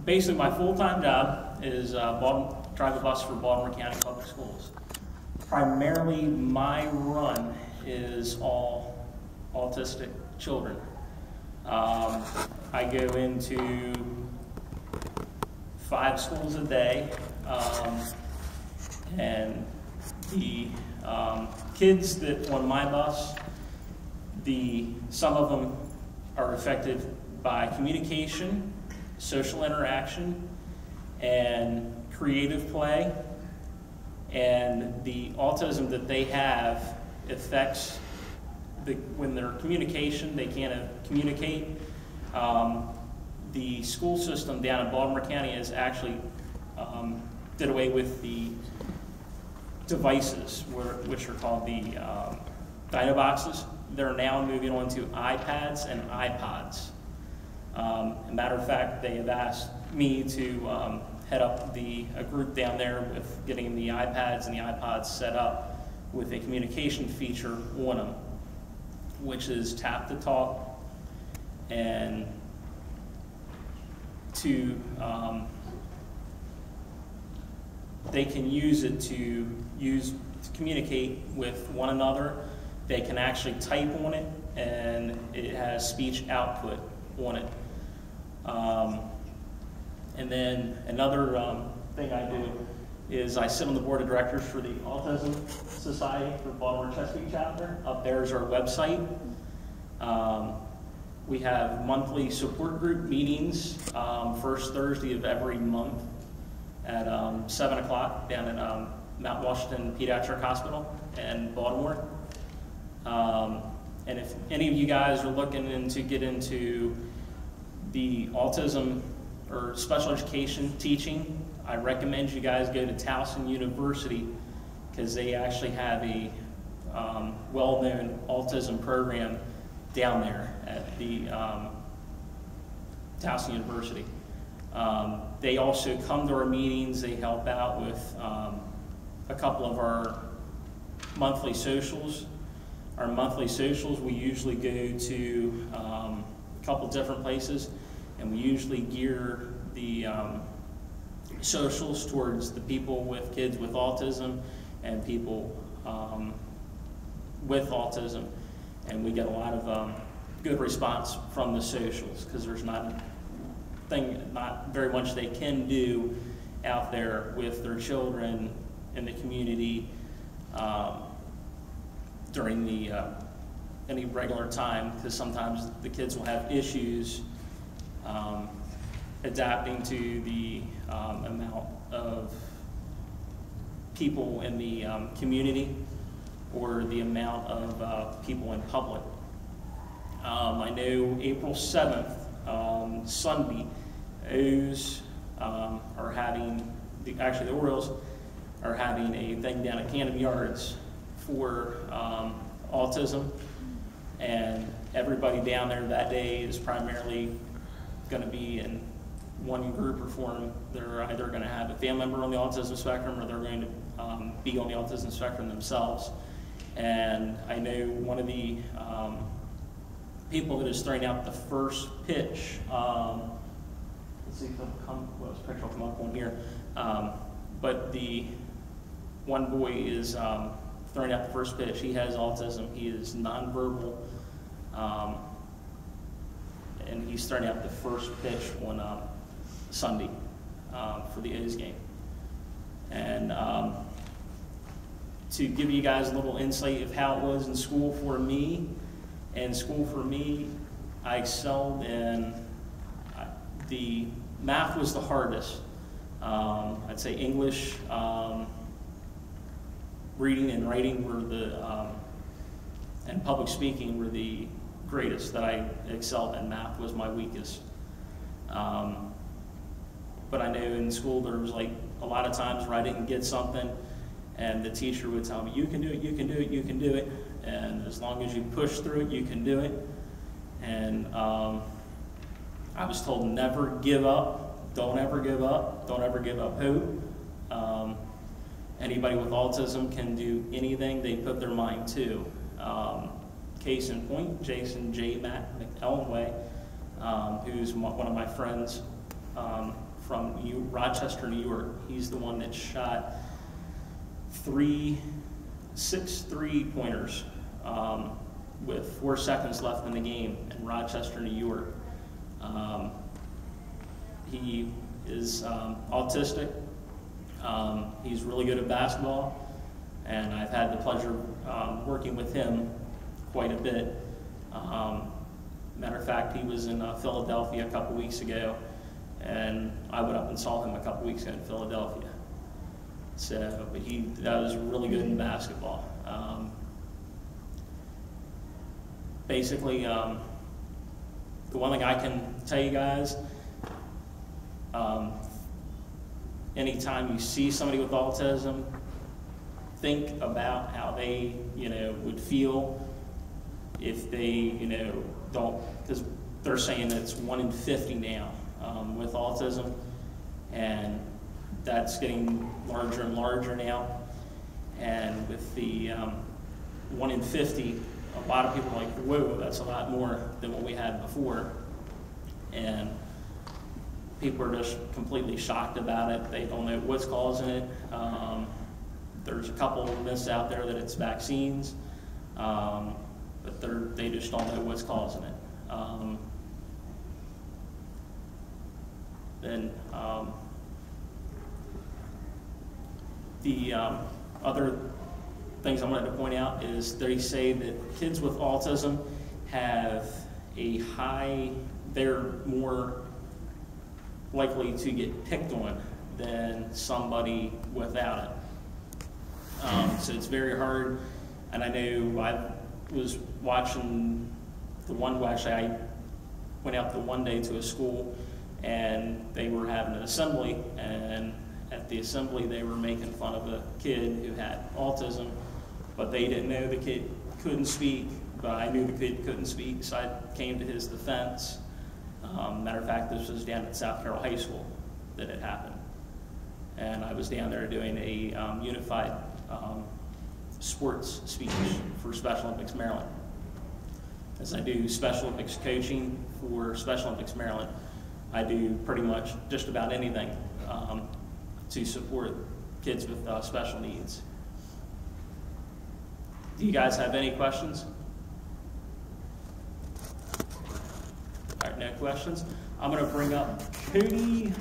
basically my full-time job is drive a bus for Baltimore County Public Schools. Primarily my run is all autistic children. I go into 5 schools a day, and the kids that on my bus, some of them are affected by communication, social interaction, and creative play. And the autism that they have affects when their communication, they can't communicate. The school system down in Baltimore County has actually did away with the devices, which are called the Dino boxes. They're now moving on to iPads and iPods. As a matter of fact, they have asked me to head up a group down there with getting the iPads and the iPods set up with a communication feature on them, which is tap to talk, and they can use it to communicate with one another. They can actually type on it, and it has speech output on it. And then another thing I do is I sit on the board of directors for the Autism Society for Baltimore Chesapeake chapter. Up there is our website. We have monthly support group meetings, first Thursday of every month at 7 o'clock down at Mount Washington Pediatric Hospital in Baltimore. And if any of you guys are looking to get into the autism or special education teaching, I recommend you guys go to Towson University, because they actually have a well-known autism program down there at the Towson University. They also come to our meetings. They help out with a couple of our monthly socials. Our monthly socials, we usually go to a couple different places, and we usually gear the socials towards the people with kids with autism and people with autism. And we get a lot of good response from the socials, because there's not very much they can do out there with their children in the community during any regular time, because sometimes the kids will have issues adapting to the amount of people in the community or the amount of people in public. I know April 7th, Sunday, O's are having, actually the Orioles are having a thing down at Cannon Yards for autism, and everybody down there that day is primarily going to be in one group or form. They're either going to have a family member on the autism spectrum, or they're going to be on the autism spectrum themselves. And I know one of the people that is throwing out the first pitch, let's see if this picture will come up on here, but the one boy is throwing out the first pitch. He has autism. He is nonverbal, and he's throwing out the first pitch on Sunday for the O's game. And to give you guys a little insight of how it was in school for me, I excelled in the math was the hardest. I'd say English, reading and writing were and public speaking were the greatest that I excelled in. Math was my weakest. But I know in school there was like a lot of times where I didn't get something, and the teacher would tell me, you can do it, you can do it, you can do it. And as long as you push through it, you can do it. And I was told never give up, don't ever give up, don't ever give up hope. Anybody with autism can do anything they put their mind to. Case in point, Jason J. Matt McEllenway, who's one of my friends, from Rochester, New York. He's the one that shot 6 3-pointers with 4 seconds left in the game in Rochester, New York. He is autistic. He's really good at basketball, and I've had the pleasure of working with him quite a bit. Matter of fact, he was in Philadelphia a couple weeks ago, and I went up and saw him a couple weeks ago in Philadelphia. So, but he was really good in basketball. Basically, the one thing I can tell you guys, anytime you see somebody with autism, think about how they, would feel if they, don't, because they're saying it's 1 in 50 now with autism, and that's getting larger and larger now. And with the 1 in 50, a lot of people are like, whoa, that's a lot more than what we had before. And people are just completely shocked about it. They don't know what's causing it. There's a couple of myths out there that it's vaccines, but they just don't know what's causing it. The other things I wanted to point out is they say that kids with autism have they're more likely to get picked on than somebody without it. So it's very hard, and I know I was watching I went out the one day to a school, and they were having an assembly, and at the assembly they were making fun of a kid who had autism, but they didn't know the kid couldn't speak, but I knew the kid couldn't speak, so I came to his defense. Matter of fact, this was down at South Carroll High School that it happened. And I was down there doing a unified sports speech for Special Olympics Maryland. As I do Special Olympics coaching for Special Olympics Maryland, I do pretty much just about anything to support kids with special needs. Do you guys have any questions? All right, no questions. I'm going to bring up Cody.